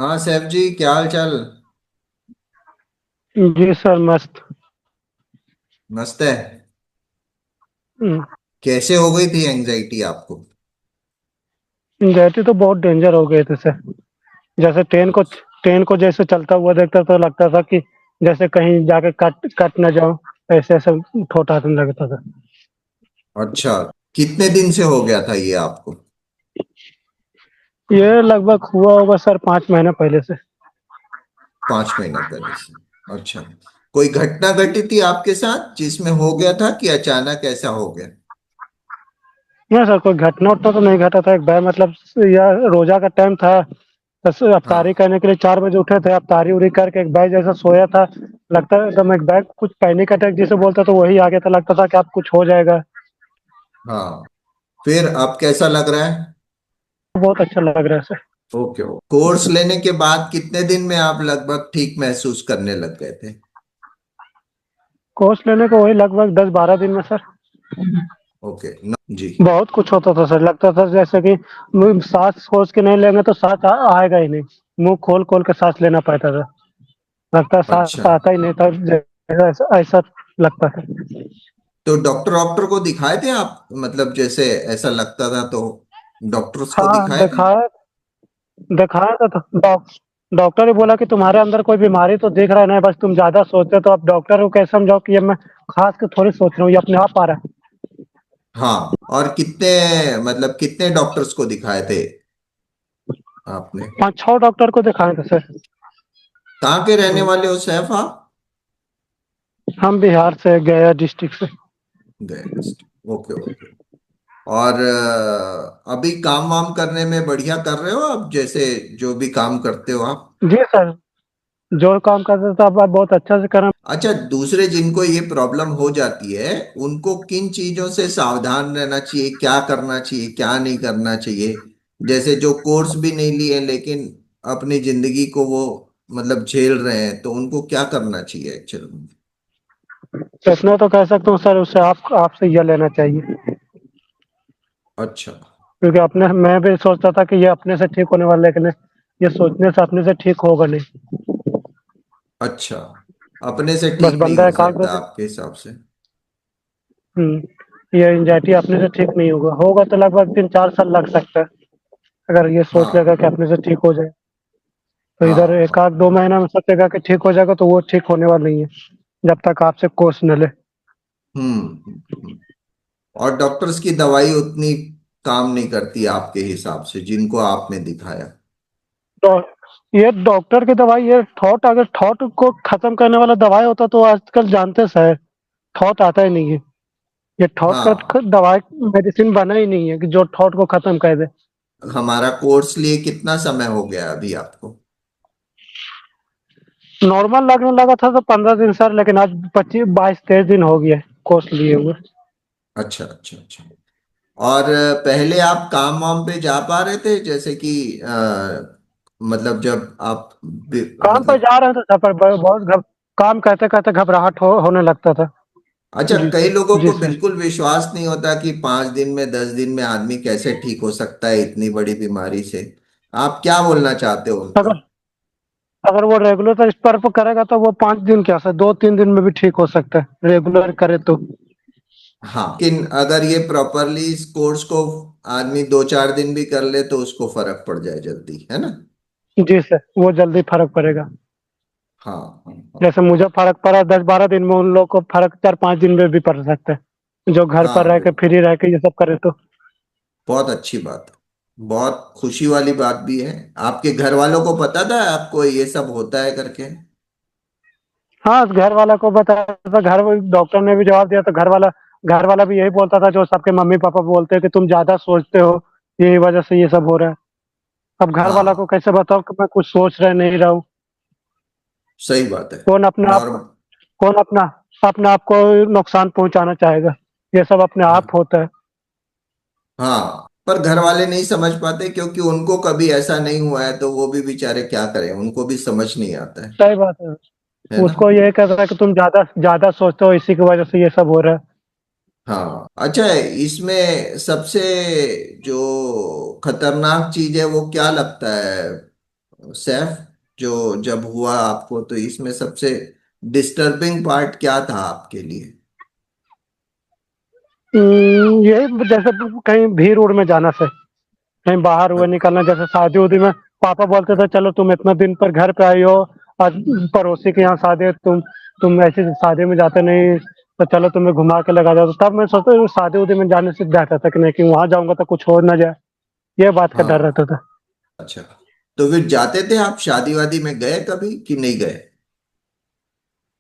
हाँ सैफ जी, क्या हाल चाल। जी सर, मस्त। मस्त है। हम्म, कैसे हो गई थी एंजाइटी आपको? एंग्जाइटी तो बहुत डेंजर हो गई थी सर। जैसे ट्रेन को जैसे चलता हुआ देखता तो लगता था कि जैसे कहीं जाके कट कट न जाऊं। ऐसे ऐसे ठोठा लगता था। अच्छा, कितने दिन से हो गया था ये आपको? ये लगभग हुआ होगा सर 5 महीने पहले से। 5 महीने पहले से। अच्छा, कोई घटना घटी थी आपके साथ जिसमें हो गया था कि अचानक ऐसा हो गया? नहीं सर, कोई घटना उठना तो नहीं घटा था। एक बैग मतलब यह रोजा का टाइम था। बस अफ्तारी हाँ। करने के लिए 4 बजे उठे थे। अफ्तारी उरी करके एक बैग जैसा सोया था। लगता है एकदम एक बैग कुछ पैनिक अटैक जिसे बोलता तो वही आ गया था। लगता था कि आप कुछ हो जाएगा। हाँ, फिर अब कैसा लग रहा है? बहुत अच्छा लग रहा है सर। ओके, कोर्स लेने के बाद कितने दिन में आप लगभग ठीक महसूस करने लग गए थे? कोर्स लेने को वही लगभग 10-12 दिन में सर। ओके जी। बहुत कुछ होता था सर। लगता था जैसे कि सांस सोच के नहीं लेंगे तो सांस आएगा ही नहीं। मुंह खोल खोल के सांस लेना पड़ता था। लगता अच्छा, सांस आता ही नहीं था। ऐसा ऐसा लगता था। तो डॉक्टर डॉक्टर को दिखाए थे आप? मतलब जैसे ऐसा लगता था तो डॉक्टर्स को हाँ, दिखाए थे? दिखाया दिखाया था तो डॉक्टर ने बोला कि तुम्हारे अंदर कोई बीमारी तो दिख रहा नहीं, बस तुम ज्यादा सोचते हो। तो अब डॉक्टर को कैसे समझाओ कि ये मैं खास के थोड़ी सोच रहा हूँ, ये अपने आप आ रहा है। हाँ, और कितने, मतलब कितने डॉक्टर्स को दिखाए थे आपने? 5-6 डॉक्टर को दिखाए थे सर। कहाँ के रहने हम्म, वाले हो सैफ आप? हम बिहार से, गया डिस्ट्रिक्ट से। गए डिस्ट्रिक्ट, ओके ओके। और अभी काम वाम करने में बढ़िया कर रहे हो आप, जैसे जो भी काम करते हो आप? जी सर, जो काम करते थे अब बहुत अच्छा से कर रहे अच्छा, दूसरे जिनको ये प्रॉब्लम हो जाती है उनको किन चीजों से सावधान रहना चाहिए, क्या करना चाहिए क्या नहीं करना चाहिए? जैसे जो कोर्स भी नहीं लिए लेकिन अपनी जिंदगी को वो मतलब झेल रहे हैं, तो उनको क्या करना चाहिए एक्चुअल में? हैं। इतना तो कह सकता हूँ सर, उससे आपसे यह लेना चाहिए। अच्छा। क्योंकि अपने मैं भी सोचता था कि ये अपने से ठीक होने वाला है, लेकिन ये सोचने से अपने से ठीक होगा नहीं। अच्छा, अपने से बस ठीक नहीं बंदा हो एक आध दो सकता दिन। आपके हिसाब से? ये एंजाइटी अपने से ठीक नहीं होगा। होगा तो लगभग 3-4 साल लग सकता है। अगर ये सोच लेगा हाँ कि अपने से ठीक हो जाए, तो इधर हाँ एक हाँ। आध 2 महीना में सोचेगा कि ठीक हो जाएगा, तो वो ठीक होने वाला नहीं है जब तक आपसे कोर्स न ले। हम्म। और डॉक्टर्स की दवाई उतनी काम नहीं करती आपके हिसाब से जिनको आपने दिखाया? तो ये डॉक्टर की दवाई, ये थॉट, अगर थॉट को खत्म करने वाला दवाई होता तो आजकल जानते सर, थॉट आता ही नहीं है। ये थॉट का हाँ, दवाई मेडिसिन बना ही नहीं है कि जो थॉट को खत्म कर दे। हमारा कोर्स लिए कितना समय हो गया अभी आपको? नॉर्मल लगने लगा था तो 15 दिन सर, लेकिन आज 25-22-23 दिन हो गए कोर्स लिए हुए। अच्छा अच्छा अच्छा। और पहले आप काम वाम पे जा पा रहे थे, जैसे कि मतलब जब आप काम पर मतलब। जा रहे थे सर, पर काम करते करते घबराहट होने लगता था। अच्छा, जी कई सर। लोगों जी को सर। बिल्कुल विश्वास नहीं होता कि 5 दिन में 10 दिन में आदमी कैसे ठीक हो सकता है इतनी बड़ी बीमारी से। आप क्या बोलना चाहते हो उनको? अगर अगर वो रेगुलर इस पर करेगा तो वो 5 दिन क्या सर, 2-3 दिन में भी ठीक हो सकता है, रेगुलर करे तो। हाँ, लेकिन अगर ये प्रॉपरली इस कोर्स को आदमी 2 4 दिन भी कर ले तो उसको फर्क पड़ जाए जल्दी, है ना? जी सर, वो जल्दी फर्क पड़ेगा। हाँ हाँ हाँ। जैसे मुझे फर्क पड़ा 10-12 दिन में, उन लोग को फर्क 4-5 दिन में भी पड़ सकता है, जो घर पर हाँ रह के फ्री रह के ये सब करे तो। बहुत अच्छी बात है, बहुत खुशी वाली बात भी है। आपके घर वालों को पता था आपको ये सब होता है करके? हाँ, घर वाला को बताया था। डॉक्टर ने भी जवाब दिया तो घर वाला भी यही बोलता था जो सबके मम्मी पापा बोलते हैं कि तुम ज्यादा सोचते हो, यही वजह से ये सब हो रहा है। अब घर वाला को हाँ, कैसे बताओ कि मैं कुछ सोच रहे नहीं रहा हूँ। सही बात है। कौन अपने आप नॉर्म कौन अपने आप को नुकसान पहुंचाना चाहेगा। ये सब अपने आप होता है। हाँ, पर घर वाले नहीं समझ पाते क्योंकि उनको कभी ऐसा नहीं हुआ है, तो वो भी बेचारे क्या करें, उनको भी समझ नहीं आता सही बात है। है ना? उसको ये कह रहा है कि तुम ज्यादा ज्यादा सोचते हो, इसी की वजह से ये सब हो रहा है। हाँ, अच्छा है। इसमें सबसे जो खतरनाक चीज है वो क्या लगता है सैफ, जो जब हुआ आपको, तो इसमें सबसे डिस्टर्बिंग पार्ट क्या था आपके लिए? यही जैसे कहीं भीड़ उड़ में जाना से, कहीं बाहर हुए निकलना, जैसे शादी उदी में पापा बोलते थे चलो तुम इतना दिन पर घर पे आई हो, आज पड़ोसी के यहाँ शादी है, तुम ऐसी शादी में जाते नहीं, तो चलो तुम्हें घुमा के लगा जाओ। तो तब मैं सोचता हूँ शादी उदी में जाने से डरता था कि नहीं, कि वहां जाऊंगा तो कुछ हो ना जाए, ये बात का डर हाँ। रहता था। अच्छा, तो फिर जाते थे आप शादी वादी में, गए कभी कि नहीं गए?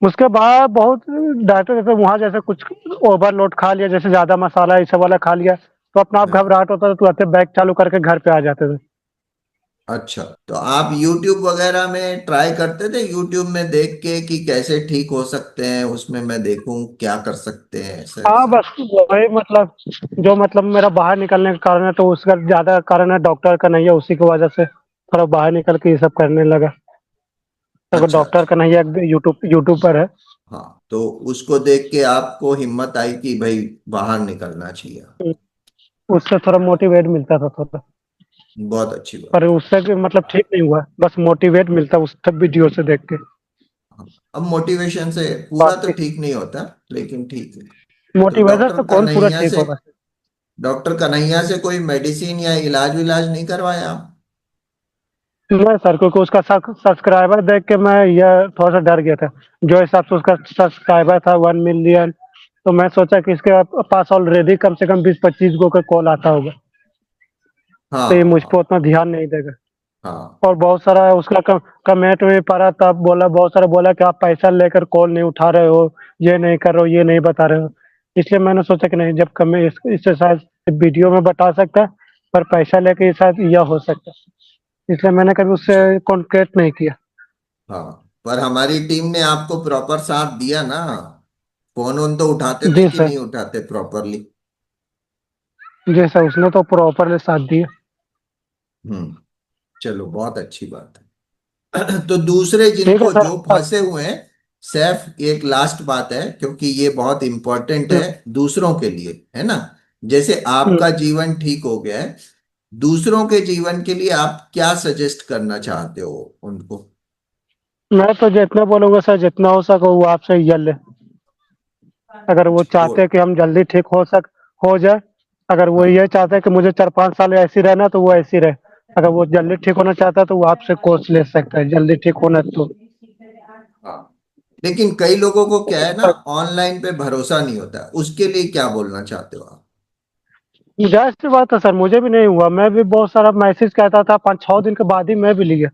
उसके बाद बहुत डांटे, जैसे वहां जैसे कुछ ओवरलोड खा लिया, जैसे ज्यादा मसाला ये सब वाला खा लिया, तो अपना आप हाँ। घबराहट होता था, तुरंत बैग चालू करके घर पे आ जाते थे। अच्छा, तो आप YouTube वगैरह में ट्राई करते थे, YouTube में देख के कि कैसे ठीक हो सकते हैं, उसमें मैं देखूं क्या कर सकते हैं, ऐसा हाँ ऐसा? बस वही मतलब, जो मतलब मेरा बाहर निकलने का कारण है, तो उसका ज्यादा कारण है डॉक्टर का नहीं है, उसी की वजह से थोड़ा बाहर निकल के ये सब करने लगा। अगर अच्छा डॉक्टर अच्छा। का नहीं है, यूट्यूब यूट्यूब पर है। हाँ, तो उसको देख के आपको हिम्मत आई कि भाई बाहर निकलना चाहिए। उससे थोड़ा मोटिवेट मिलता था थोड़ा। बहुत अच्छी पर बात है। उससे भी मतलब ठीक नहीं हुआ, बस मोटिवेट मिलता उस सब वीडियो से देख के। हाँ, अब मोटिवेशन से पूरा तो बाकी ठीक नहीं होता, लेकिन ठीक है। तो मोटिवेशन से कौन पूरा ठीक होगा। डॉक्टर कन्हैया से कोई मेडिसिन या इलाज विलाज नहीं करवाया आप? नहीं सर, क्योंकि उसका सब्सक्राइबर देख के मैं यह थोड़ा सा डर गया था। जो हिसाब से उसका सब्सक्राइबर था 1 मिलियन, तो मैं सोचा कि इसके पास ऑलरेडी कम से कम 20-25 गो का कॉल आता होगा, तो ये हाँ मुझ पर हाँ उतना ध्यान नहीं देगा। हाँ। और बहुत सारा उसका कमेंट में पड़ा था, बोला बहुत सारा, बोला कि आप पैसा लेकर कॉल नहीं उठा रहे हो, ये नहीं कर रहे हो, ये नहीं बता रहे हो। इसलिए मैंने सोचा कि नहीं, जब कम इससे शायद वीडियो में बता सकता है, पर पैसा लेके ये शायद यह हो सकता है, इसलिए मैंने कभी उससे अच्छा। कॉन्टेक्ट नहीं किया। हाँ, पर हमारी टीम ने आपको प्रॉपर साथ दिया ना? फोन वोन तो उठाते थे जी कि सर। नहीं उठाते प्रॉपरली? जी सर, उसने तो प्रॉपरली साथ दिया। हम्म। चलो, बहुत अच्छी बात है। तो दूसरे ठीक है जिनको सर। जो अब फंसे हुए हैं, सैफ, एक लास्ट बात है, क्योंकि ये बहुत इंपॉर्टेंट है दूसरों के लिए, है ना? जैसे हम्म, आपका जीवन ठीक हो गया है, दूसरों के जीवन के लिए आप क्या सजेस्ट करना चाहते हो उनको? मैं तो जितना बोलूंगा सर, जितना हो सके वो आपसे ये ले। अगर वो अच्छा, वो। चाहते हैं कि हम जल्दी ठीक हो जाए, अगर वो हाँ ये चाहते हैं कि मुझे 4-5 साल ऐसी रहना, तो वो ऐसी रहे। अगर वो जल्दी ठीक होना चाहता है, तो वो आपसे कोर्स ले सकता है, जल्दी ठीक होना तो। हाँ। लेकिन कई लोगों को क्या है ना, ऑनलाइन पे भरोसा नहीं होता, उसके लिए क्या बोलना चाहते हो आप? जाहिर सी बात है सर, मुझे भी नहीं हुआ, मैं भी बहुत सारा मैसेज कहता था, 5-6 दिन के बाद ही मैं भी लिया,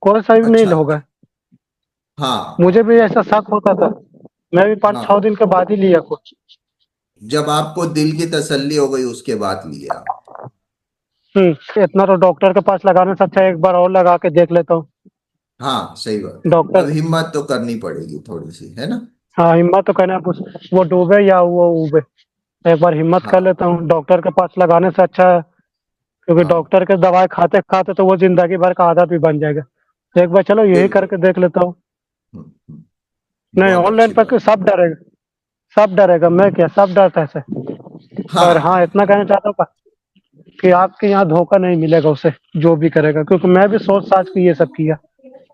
कोई सा भी नहीं अच्छा होगा। अच्छा। हाँ मुझे हाँ। भी ऐसा शक होता था, मैं भी पाँच छह हाँ, दिन के बाद ही लिया कुछ। जब आपको दिल की तसल्ली हो गई उसके बाद लिए आप। इतना तो डॉक्टर के पास लगाने से अच्छा है, एक बार और लगा के देख लेता हूँ। हाँ, सही बात है। अब डॉक्टर। हिम्मत तो करनी पड़ेगी थोड़ी सी, है ना? हाँ, हिम्मत तो कहना कुछ, वो डूबे या वो उबे, एक बार हिम्मत कर हाँ लेता हूँ, डॉक्टर के पास लगाने से अच्छा है। क्योंकि हाँ। डॉक्टर के दवाई खाते खाते तो वो जिंदगी भर का आदत भी बन जाएगा, तो एक बार चलो यही बिल्कुल। करके देख लेता हूँ। नहीं, बहुत ऑनलाइन अच्छी पर बात। सब डरेगा, सब डरेगा, मैं क्या, सब डरता है सर। पर हाँ, हाँ इतना कहना चाहता हूँ कि आपके यहाँ धोखा नहीं मिलेगा उसे, जो भी करेगा, क्योंकि मैं भी सोच साच के ये सब किया।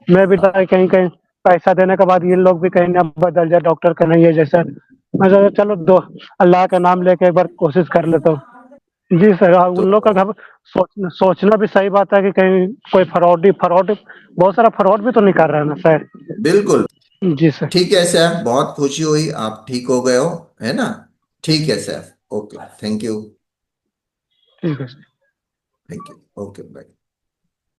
मैं भी हाँ। कहीं कहीं पैसा देने के बाद ये लोग भी कहीं ना बदल जाए, डॉक्टर का नहीं है जैसा। मैं सोचा चलो दो, अल्लाह का नाम लेके एक बार कोशिश कर लेता हूँ। जी सर, हाँ, तो उन लोग का घर सोचना भी सही बात है कि कहीं कोई फ्रॉड, बहुत सारा फ्रॉड भी तो नहीं कर रहा है ना सर। बिल्कुल। जी सर। ठीक है सैफ, बहुत खुशी हुई आप ठीक हो गए हो, है ना? ठीक है सैफ, ओके, थैंक यू। ठीक है sir. Thank you. Okay, bye.